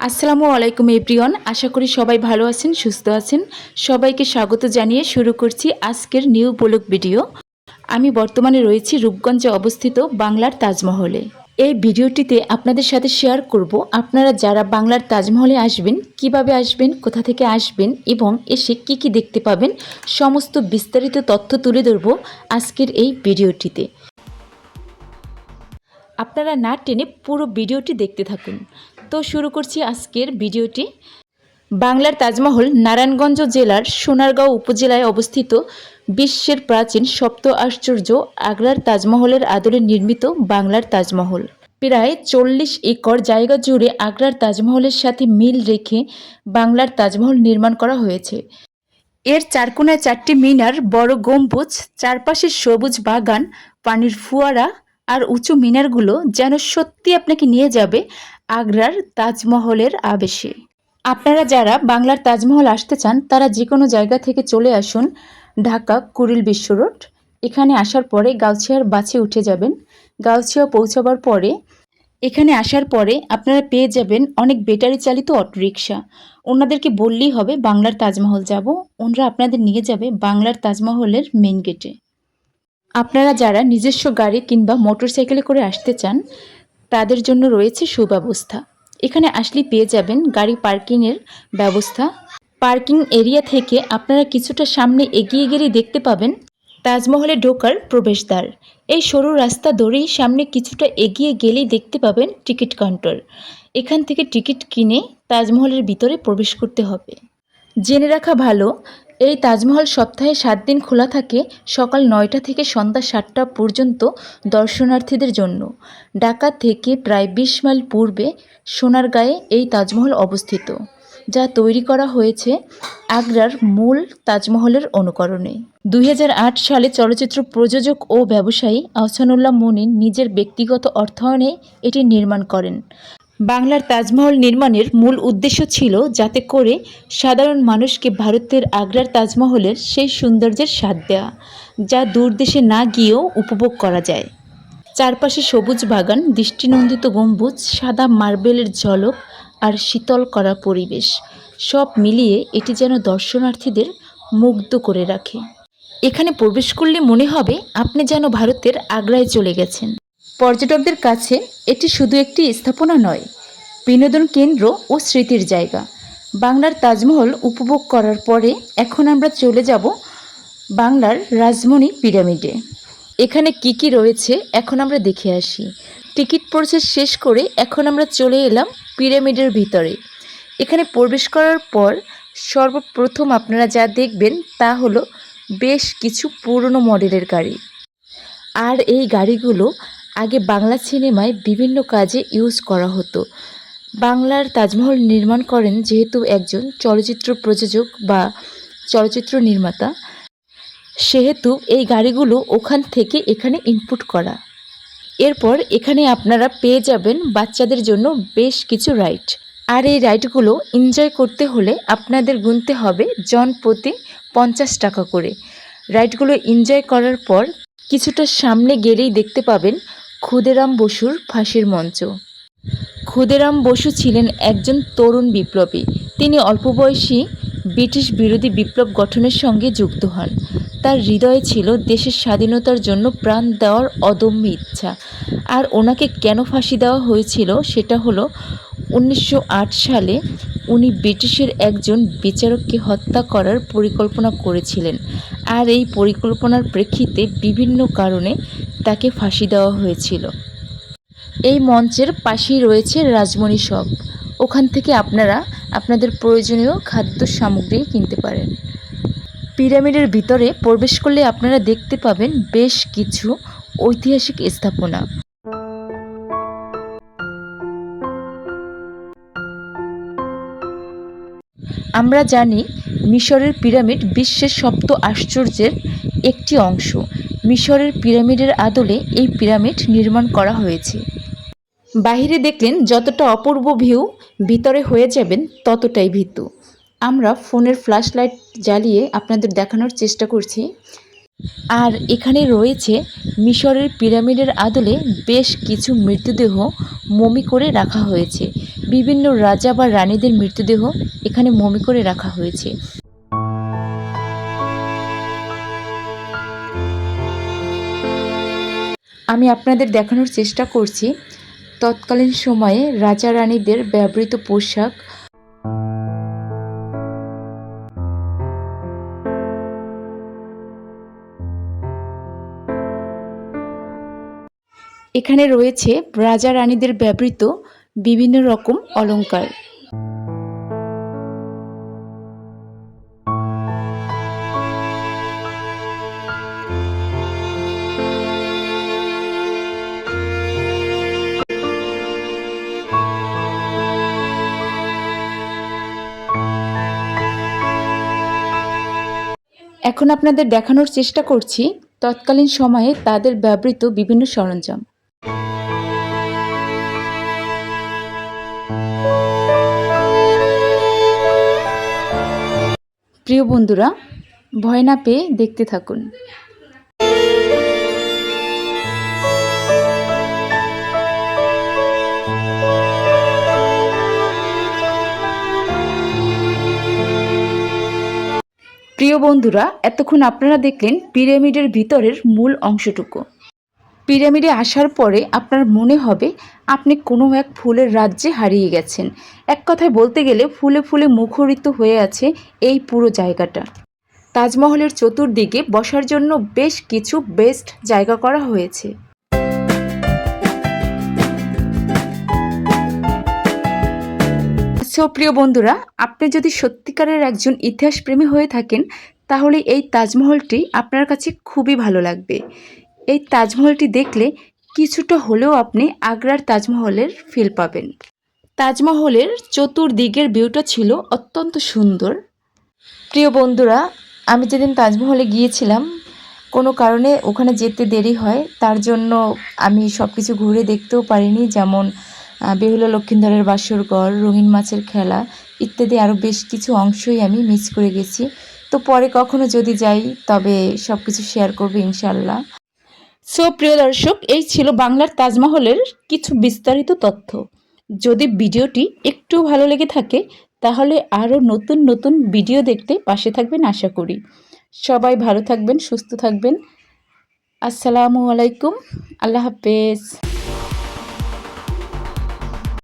আসসালামু আলাইকুম এভরিওয়ান, আশা করি সবাই ভালো আছেন, সুস্থ আছেন। সবাইকে স্বাগত জানিয়ে শুরু করছি আজকের নিউ ব্লগ ভিডিও। আমি বর্তমানে রয়েছি রূপগঞ্জে অবস্থিত বাংলার তাজমহলে। এই ভিডিওটিতে আপনাদের সাথে শেয়ার করব আপনারা যারা বাংলার তাজমহলে আসবেন, কিভাবে আসবেন, কোথা থেকে আসবেন এবং এসে কি কি দেখতে পাবেন, সমস্ত বিস্তারিত তথ্য তুলে ধরব আজকের এই ভিডিওটিতে। আপনারা না টেনে পুরো ভিডিওটি দেখতে থাকুন। তো শুরু করছি আজকের ভিডিওটি। বাংলার তাজমহল নারায়ণগঞ্জ জেলার সোনারগাঁও উপজেলায় অবস্থিত বিশ্বের প্রাচীন সপ্ত আশ্চর্য আগ্রার তাজমহলের আদলে নির্মিত বাংলার তাজমহল। প্রায় 40 একর জায়গা জুড়ে আগ্রার তাজমহলের সাথে মিল রেখে বাংলার তাজমহল নির্মাণ করা হয়েছে। এর চারকোনায় 4টি মিনার, বড় গম্বুজ, চারপাশে সবুজ বাগান, পানির ফোয়ারা আর উঁচু মিনারগুলো যেন সত্যি আপনাকে নিয়ে যাবে আগ্রার তাজমহলের আবেশে। আপনারা যারা বাংলার তাজমহল আসতে চান তারা যে কোনো জায়গা থেকে চলে আসুন ঢাকা কুড়িল বিশ্ব রোড। এখানে আসার পরে গাউছিয়ার বাসে উঠে যাবেন। গাউছিয়া পৌঁছাবার পরে এখানে আসার পরে আপনারা পেয়ে যাবেন অনেক ব্যাটারি চালিত অটোরিকশা। ওনাদেরকে বললেই হবে বাংলার তাজমহল যাব, ওনারা আপনাদের নিয়ে যাবে বাংলার তাজমহলের মেন গেটে। আপনারা যারা নিজস্ব গাড়ি কিংবা মোটরসাইকেলে করে আসতে চান তাদের জন্য রয়েছে সুব্যবস্থা। এখানে আসলে পেয়ে যাবেন গাড়ি পার্কিংয়ের ব্যবস্থা। পার্কিং এরিয়া থেকে আপনারা কিছুটা সামনে এগিয়ে গেলেই দেখতে পাবেন তাজমহলে ঢোকার প্রবেশদ্বার। এই সরু রাস্তা ধরেই সামনে কিছুটা এগিয়ে গেলেই দেখতে পাবেন টিকিট কাউন্টার। এখান থেকে টিকিট কিনে তাজমহলের ভিতরে প্রবেশ করতে হবে। জেনে রাখা ভালো, এই তাজমহল সপ্তাহে 7 দিন খোলা থাকে, সকাল 9টা থেকে সন্ধ্যা 7টা পর্যন্ত দর্শনার্থীদের জন্য। ঢাকা থেকে প্রায় 20 মাইল পূর্বে সোনারগাঁয়ে এই তাজমহল অবস্থিত, যা তৈরি করা হয়েছে আগ্রার মূল তাজমহলের অনুকরণে। 2008 সালে চলচ্চিত্র প্রযোজক ও ব্যবসায়ী আহসানুল্লাহ মুনিন নিজের ব্যক্তিগত অর্থায়নে এটি নির্মাণ করেন। বাংলার তাজমহল নির্মাণের মূল উদ্দেশ্য ছিল যাতে করে সাধারণ মানুষকে ভারতের আগ্রার তাজমহলের সেই সৌন্দর্যের স্বাদ দেওয়া, যা দূরদেশে না গিয়েও উপভোগ করা যায়। চারপাশে সবুজ বাগান, দৃষ্টিনন্দিত গম্বুজ, সাদা মার্বেলের ঝলক আর শীতল করা পরিবেশ, সব মিলিয়ে এটি যেন দর্শনার্থীদের মুগ্ধ করে রাখে। এখানে প্রবেশ করলে মনে হবে আপনি যেন ভারতের আগ্রায় চলে গেছেন। পর্যটকদের কাছে এটি শুধু একটি স্থাপনা নয়, বিনোদন কেন্দ্র ও স্মৃতির জায়গা। বাংলার তাজমহল উপভোগ করার পরে এখন আমরা চলে যাব বাংলার রাজমণি পিরামিডে। এখানে কি কি রয়েছে এখন আমরা দেখে আসি। টিকিট প্রসেস শেষ করে এখন আমরা চলে এলাম পিরামিডের ভিতরে। এখানে প্রবেশ করার পর সর্বপ্রথম আপনারা যা দেখবেন তা হলো বেশ কিছু পুরনো মডেলের গাড়ি। আর এই গাড়িগুলো আগে বাংলা সিনেমায় বিভিন্ন কাজে ইউজ করা হতো। বাংলার তাজমহল নির্মাণ করেন যেহেতু একজন চলচ্চিত্র প্রযোজক বা চলচ্চিত্র নির্মাতা, সেহেতু এই গাড়িগুলো ওখান থেকে এখানে ইনপুট করা। এরপর এখানে আপনারা পেয়ে যাবেন বাচ্চাদের জন্য বেশ কিছু রাইড। আর এই রাইডগুলো এনজয় করতে হলে আপনাদের গুনতে হবে জন প্রতি 50 টাকা করে। রাইডগুলো এনজয় করার পর কিছুটা সামনে গেলেই দেখতে পাবেন ক্ষুদিরাম বসুর ফাঁসির মঞ্চ। ক্ষুদিরাম বসু ছিলেন একজন তরুণ বিপ্লবী। তিনি অল্প বয়সী ব্রিটিশ বিরোধী বিপ্লব গঠনের সঙ্গে যুক্ত হন। তার হৃদয়ে ছিল দেশের স্বাধীনতার জন্য প্রাণ দেওয়ার অদম্য ইচ্ছা। আর ওনাকে কেন ফাঁসি দেওয়া হয়েছিল সেটা হলো 1908 সালে উনি ব্রিটিশের একজন বিচারককে হত্যা করার পরিকল্পনা করেছিলেন। আর এই পরিকল্পনার প্রেক্ষিতে বিভিন্ন কারণে তাকে ফাঁসি দেওয়া হয়েছিল। এই মঞ্চের পাশেই রয়েছে রাজমণি শপ। ওখান থেকে আপনারা আপনাদের প্রয়োজনীয় খাদ্য সামগ্রী কিনতে পারেন। পিরামিডের ভিতরে প্রবেশ করলে আপনারা দেখতে পাবেন বেশ কিছু ঐতিহাসিক স্থাপনা। আমরা জানি মিশরের পিরামিড বিশ্বের সপ্ত আশ্চর্যের একটি অংশ। মিশরের পিরামিডের আদলে এই পিরামিড নির্মাণ করা হয়েছে। বাহিরে দেখলেন যতটা অপূর্ব ভিউ, ভিতরে হয়ে যাবেন ততটাই ভীতু। আমরা ফোনের ফ্ল্যাশ লাইট জ্বালিয়ে আপনাদের দেখানোর চেষ্টা করছি। আর এখানে রয়েছে মিশরের পিরামিডের আদলে বেশ কিছু মৃতদেহ মমি করে রাখা হয়েছে। বিভিন্ন রাজা বা রানীদের মৃতদেহ এখানে মমি করে রাখা হয়েছে। আমি আপনাদের দেখানোর চেষ্টা করছি তৎকালীন সময়ে রাজা রানীদের ব্যবহৃত পোশাক। এখানে রয়েছে রাজা রানীদের ব্যবহৃত বিভিন্ন রকম অলংকার। এখন আপনাদের দেখানোর চেষ্টা করছি তৎকালীন সময়ে তাদের ব্যবহৃত বিভিন্ন সরঞ্জাম। প্রিয় বন্ধুরা, ভয় না পেয়ে দেখতে থাকুন। প্রিয় বন্ধুরা, এতক্ষণ আপনারা দেখলেন পিরামিডের ভিতরের মূল অংশটুকু। পিরামিডে আসার পরে আপনার মনে হবে আপনি কোনো এক ফুলের রাজ্যে হারিয়ে গেছেন। এক কথায় বলতে গেলে ফুলে ফুলে মুখরিত হয়ে আছে এই পুরো জায়গাটা। তাজমহলের চতুর্দিকে বসার জন্য বেশ কিছু বেস্ট জায়গা করা হয়েছে। সো প্রিয় বন্ধুরা, আপনি যদি সত্যিকারের একজন ইতিহাসপ্রেমী হয়ে থাকেন তাহলে এই তাজমহলটি আপনার কাছে খুবই ভালো লাগবে। এই তাজমহলটি দেখলে কিছুটা হলেও আপনি আগ্রার তাজমহলের ফিল পাবেন। তাজমহলের চতুর্দিকের ভিউটা ছিল অত্যন্ত সুন্দর। প্রিয় বন্ধুরা, আমি যেদিন তাজমহলে গিয়েছিলাম কোনো কারণে ওখানে যেতে দেরি হয়, তার জন্য আমি সব কিছু ঘুরে দেখতেও পারিনি। যেমন বেহুলা লক্ষিন্দরের বাসরঘর, রঙিন মাছের খেলা ইত্যাদি আরও বেশ কিছু অংশই আমি মিস করে গেছি। তো পরে কখনো যদি যাই তবে সব কিছু শেয়ার করবো ইনশাল্লাহ। সো প্রিয় দর্শক, এই ছিল বাংলার তাজমহলের কিছু বিস্তারিত তথ্য। যদি ভিডিওটি একটু ভালো লেগে থাকে তাহলে আরও নতুন নতুন ভিডিও দেখতে পাশে থাকবেন আশা করি। সবাই ভালো থাকবেন, সুস্থ থাকবেন। আসসালামু আলাইকুম, আল্লাহ হাফেজ।